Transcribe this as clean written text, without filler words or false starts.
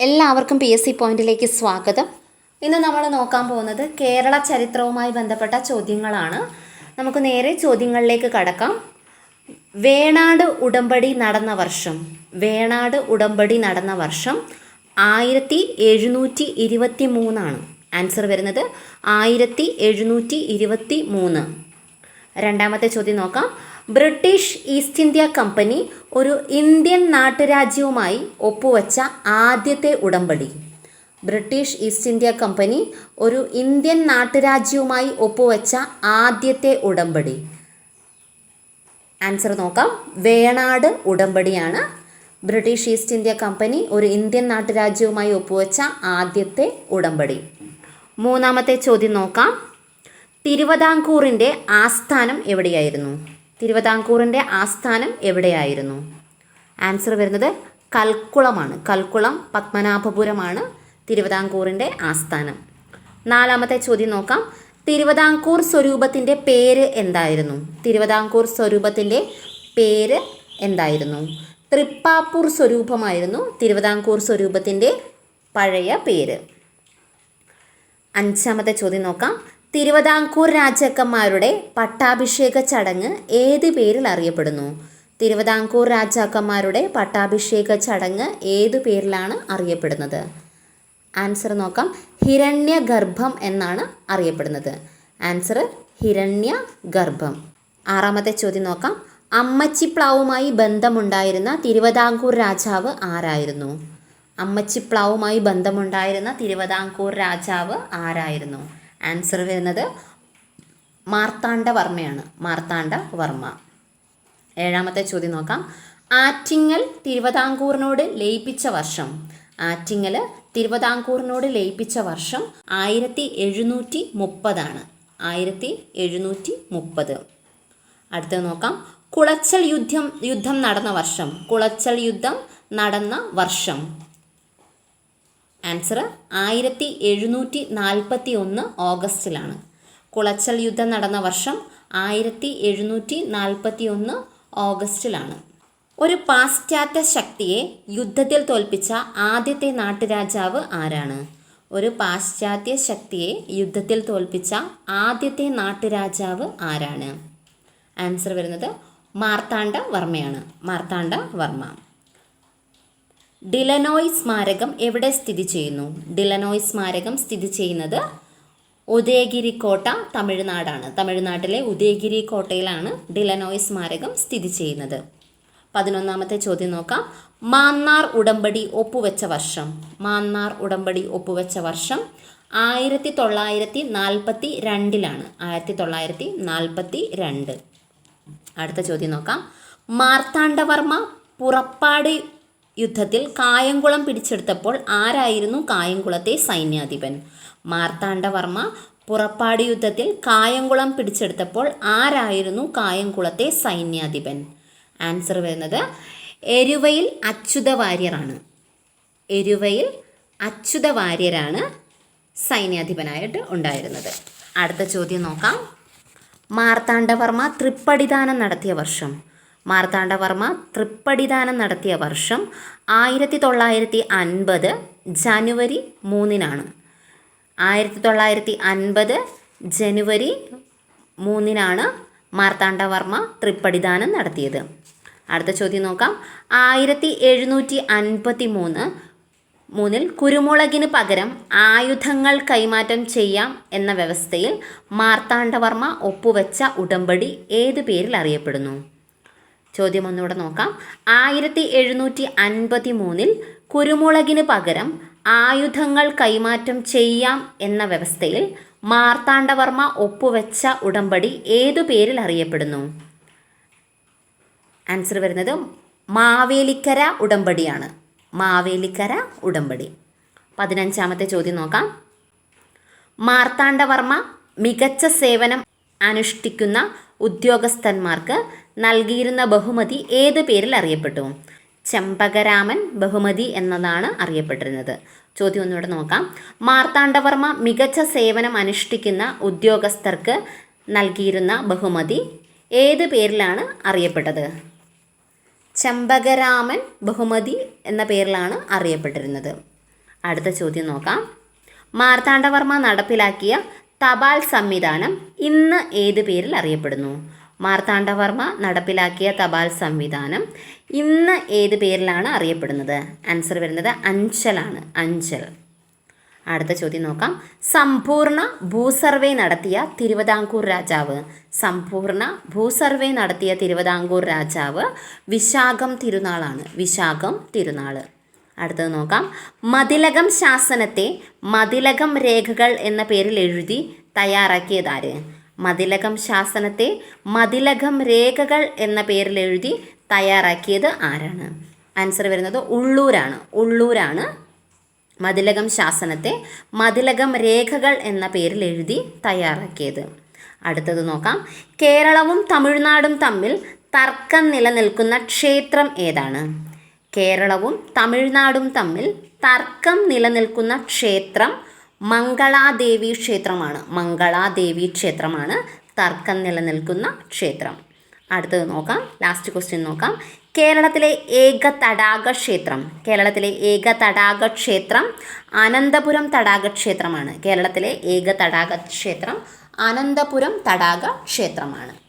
എല്ലാവർക്കും PSC പോയിന്റിലേക്ക് സ്വാഗതം. ഇന്ന് നമ്മൾ നോക്കാൻ പോകുന്നത് കേരള ചരിത്രവുമായി ബന്ധപ്പെട്ട ചോദ്യങ്ങളാണ്. നമുക്ക് നേരെ ചോദ്യങ്ങളിലേക്ക് കടക്കാം. വേണാട് ഉടമ്പടി നടന്ന വർഷം 1723 ആണ്. ആൻസർ വരുന്നത് 1723. രണ്ടാമത്തെ ചോദ്യം നോക്കാം. ബ്രിട്ടീഷ് ഈസ്റ്റ് ഇന്ത്യ കമ്പനി ഒരു ഇന്ത്യൻ നാട്ടുരാജ്യവുമായി ഒപ്പുവെച്ച ആദ്യത്തെ ഉടമ്പടി. ബ്രിട്ടീഷ് ഈസ്റ്റ് ഇന്ത്യ കമ്പനി ഒരു ഇന്ത്യൻ നാട്ടുരാജ്യവുമായി ഒപ്പുവെച്ച ആദ്യത്തെ ഉടമ്പടി. ആൻസർ നോക്കാം. വേണാട് ഉടമ്പടിയാണ്. ബ്രിട്ടീഷ് ഈസ്റ്റ് ഇന്ത്യ കമ്പനി ഒരു ഇന്ത്യൻ നാട്ടുരാജ്യവുമായി ഒപ്പുവെച്ച ആദ്യത്തെ ഉടമ്പടി. മൂന്നാമത്തെ ചോദ്യം നോക്കാം. തിരുവിതാംകൂറിൻ്റെ ആസ്ഥാനം എവിടെയായിരുന്നു? തിരുവിതാംകൂറിൻ്റെ ആസ്ഥാനം എവിടെയായിരുന്നു? ആൻസർ വരുന്നത് കൽക്കുളമാണ്. കൽക്കുളം പത്മനാഭപുരമാണ് തിരുവിതാംകൂറിൻ്റെ ആസ്ഥാനം. നാലാമത്തെ ചോദ്യം നോക്കാം. തിരുവിതാംകൂർ സ്വരൂപത്തിൻ്റെ പേര് എന്തായിരുന്നു? തിരുവിതാംകൂർ സ്വരൂപത്തിൻ്റെ പേര് എന്തായിരുന്നു? തൃപ്പാപ്പൂർ സ്വരൂപമായിരുന്നു തിരുവിതാംകൂർ സ്വരൂപത്തിൻ്റെ പഴയ പേര്. അഞ്ചാമത്തെ ചോദ്യം നോക്കാം. തിരുവിതാംകൂർ രാജാക്കന്മാരുടെ പട്ടാഭിഷേക ചടങ്ങ് ഏത് പേരിൽ അറിയപ്പെടുന്നു? തിരുവിതാംകൂർ രാജാക്കന്മാരുടെ പട്ടാഭിഷേക ചടങ്ങ് ഏതു പേരിലാണ് അറിയപ്പെടുന്നത്? ആൻസർ നോക്കാം. ഹിരണ്യഗർഭം എന്നാണ് അറിയപ്പെടുന്നത്. ആൻസർ ഹിരണ്യഗർഭം. ആറാമത്തെ ചോദ്യം നോക്കാം. അമ്മച്ചിപ്ലാവുമായി ബന്ധമുണ്ടായിരുന്ന തിരുവിതാംകൂർ രാജാവ് ആരായിരുന്നു? അമ്മച്ചിപ്ലാവുമായി ബന്ധമുണ്ടായിരുന്ന തിരുവിതാംകൂർ രാജാവ് ആരായിരുന്നു? ആൻസർ വരുന്നത് മാർത്താണ്ഡവർമ്മയാണ്. മാർത്താണ്ഡവർമ്മ. ഏഴാമത്തെ ചോദ്യം നോക്കാം. ആറ്റിങ്ങൽ തിരുവിതാംകൂറിനോട് ലയിപ്പിച്ച വർഷം. ആറ്റിങ്ങൽ തിരുവിതാംകൂറിനോട് ലയിപ്പിച്ച വർഷം 1730 1730. അടുത്തത് നോക്കാം. കുളച്ചൽ യുദ്ധം നടന്ന വർഷം. കുളച്ചൽ യുദ്ധം നടന്ന വർഷം. ആൻസർ 1741 ഓഗസ്റ്റിലാണ്. കുളച്ചൽ യുദ്ധം നടന്ന വർഷം 1741 ഓഗസ്റ്റിലാണ്. ഒരു പാശ്ചാത്യ ശക്തിയെ യുദ്ധത്തിൽ തോൽപ്പിച്ച ആദ്യത്തെ നാട്ടുരാജാവ് ആരാണ്? ഒരു പാശ്ചാത്യ ശക്തിയെ യുദ്ധത്തിൽ തോൽപ്പിച്ച ആദ്യത്തെ നാട്ടുരാജാവ് ആരാണ്? ആൻസർ വരുന്നത് മാർത്താണ്ഡവർമ്മയാണ്. മാർത്താണ്ഡവർമ്മ. ഡിലനോയ് സ്മാരകം എവിടെ സ്ഥിതി ചെയ്യുന്നു? ഡിലനോയ് സ്മാരകം സ്ഥിതി ചെയ്യുന്നത് ഉദയഗിരി കോട്ട, തമിഴ്നാടാണ്. തമിഴ്നാട്ടിലെ ഉദയഗിരി കോട്ടയിലാണ് ഡിലനോയ് സ്മാരകം സ്ഥിതി ചെയ്യുന്നത്. 11ാമത്തെ ചോദ്യം നോക്കാം. മാന്നാർ ഉടമ്പടി ഒപ്പുവെച്ച വർഷം. മാന്നാർ ഉടമ്പടി ഒപ്പുവെച്ച വർഷം 1942. 1942. അടുത്ത ചോദ്യം നോക്കാം. മാർത്താണ്ഡവർമ്മ പുറപ്പാട് യുദ്ധത്തിൽ കായംകുളം പിടിച്ചെടുത്തപ്പോൾ ആരായിരുന്നു കായംകുളത്തെ സൈന്യാധിപൻ? മാർത്താണ്ഡവർമ്മ പുറപ്പാട് യുദ്ധത്തിൽ കായംകുളം പിടിച്ചെടുത്തപ്പോൾ ആരായിരുന്നു കായംകുളത്തെ സൈന്യാധിപൻ? ആൻസർ വരുന്നത് എരുവയിൽ അച്യുതവാര്യരാണ്. എരുവയിൽ അച്യുതവാര്യരാണ് സൈന്യാധിപനായിട്ട് ഉണ്ടായിരുന്നത്. അടുത്ത ചോദ്യം നോക്കാം. മാർത്താണ്ഡവർമ്മ തൃപ്പടിദാനം നടത്തിയ വർഷം. മാർത്താണ്ഡവർമ്മ തൃപ്പടിദാനം നടത്തിയ വർഷം 1950 ജനുവരി 3. 1950 ജനുവരി 3 മാർത്താണ്ഡവർമ്മ തൃപ്പടിദാനം നടത്തിയത്. അടുത്ത ചോദ്യം നോക്കാം. 1753 കുരുമുളകിന് പകരം ആയുധങ്ങൾ കൈമാറ്റം ചെയ്യാം എന്ന വ്യവസ്ഥയിൽ മാർത്താണ്ഡവർമ്മ ഒപ്പുവെച്ച ഉടമ്പടി ഏത് പേരിൽ അറിയപ്പെടുന്നു? ചോദ്യം ഒന്നുകൂടെ നോക്കാം. 1753 കുരുമുളകിന് പകരം ആയുധങ്ങൾ കൈമാറ്റം ചെയ്യാം എന്ന വ്യവസ്ഥയിൽ മാർത്താണ്ഡവർമ്മ ഒപ്പുവെച്ച ഉടമ്പടി ഏതു പേരിൽ അറിയപ്പെടുന്നു? ആൻസർ വരുന്നത് മാവേലിക്കര ഉടമ്പടിയാണ്. മാവേലിക്കര ഉടമ്പടി. 15ാമത്തെ ചോദ്യം നോക്കാം. മാർത്താണ്ഡവർമ്മ മികച്ച സേവനം അനുഷ്ഠിക്കുന്ന ഉദ്യോഗസ്ഥന്മാർക്ക് നൽകിയിരുന്ന ബഹുമതി ഏത് പേരിൽ അറിയപ്പെട്ടു? ചെമ്പകരാമൻ ബഹുമതി എന്നതാണ് അറിയപ്പെട്ടിരുന്നത്. ചോദ്യം ഒന്നുകൂടെ നോക്കാം. മാർത്താണ്ഡവർമ്മ മികച്ച സേവനം അനുഷ്ഠിക്കുന്ന ഉദ്യോഗസ്ഥർക്ക് നൽകിയിരുന്ന ബഹുമതി ഏത് പേരിലാണ് അറിയപ്പെട്ടത്? ചെമ്പകരാമൻ ബഹുമതി എന്ന പേരിലാണ് അറിയപ്പെട്ടിരുന്നത്. അടുത്ത ചോദ്യം നോക്കാം. മാർത്താണ്ഡവർമ്മ നടപ്പിലാക്കിയ തപാൽ സംവിധാനം ഇന്ന് ഏത് പേരിൽ അറിയപ്പെടുന്നു? മാർത്താണ്ഡവർമ്മ നടപ്പിലാക്കിയ തപാൽ സംവിധാനം ഇന്ന് ഏത് പേരിലാണ് അറിയപ്പെടുന്നത്? ആൻസർ വരുന്നത് അഞ്ചലാണ്. അഞ്ചൽ. അടുത്ത ചോദ്യം നോക്കാം. സമ്പൂർണ്ണ ഭൂസർവേ നടത്തിയ തിരുവിതാംകൂർ രാജാവ്. സമ്പൂർണ്ണ ഭൂസർവേ നടത്തിയ തിരുവിതാംകൂർ രാജാവ് വിശാഖം തിരുനാളാണ്. വിശാഖം തിരുനാൾ. അടുത്തത് നോക്കാം. മതിലകം ശാസനത്തെ മതിലകം രേഖകൾ എന്ന പേരിൽ എഴുതി തയ്യാറാക്കിയതാര്? മതിലകം ശാസനത്തെ മതിലകം രേഖകൾ എന്ന പേരിൽ എഴുതി തയ്യാറാക്കിയത് ആരാണ്? ആൻസർ വരുന്നത് ഉള്ളൂരാണ്. ഉള്ളൂരാണ് മതിലകം ശാസനത്തെ മതിലകം രേഖകൾ എന്ന പേരിൽ എഴുതി തയ്യാറാക്കിയത്. അടുത്തത് നോക്കാം. കേരളവും തമിഴ്നാടും തമ്മിൽ തർക്കം നിലനിൽക്കുന്ന ക്ഷേത്രം ഏതാണ്? കേരളവും തമിഴ്നാടും തമ്മിൽ തർക്കം നിലനിൽക്കുന്ന ക്ഷേത്രം മംഗളാദേവി ക്ഷേത്രമാണ്. മംഗളാദേവി ക്ഷേത്രമാണ് തർക്കം നിലനിൽക്കുന്ന ക്ഷേത്രം. അടുത്തത് നോക്കാം. ലാസ്റ്റ് ക്വസ്റ്റ്യൻ നോക്കാം. കേരളത്തിലെ ഏക തടാക ക്ഷേത്രം. കേരളത്തിലെ ഏക തടാക ക്ഷേത്രം അനന്തപുരം തടാക ക്ഷേത്രമാണ്. കേരളത്തിലെ ഏക തടാക ക്ഷേത്രം അനന്തപുരം തടാക ക്ഷേത്രമാണ്.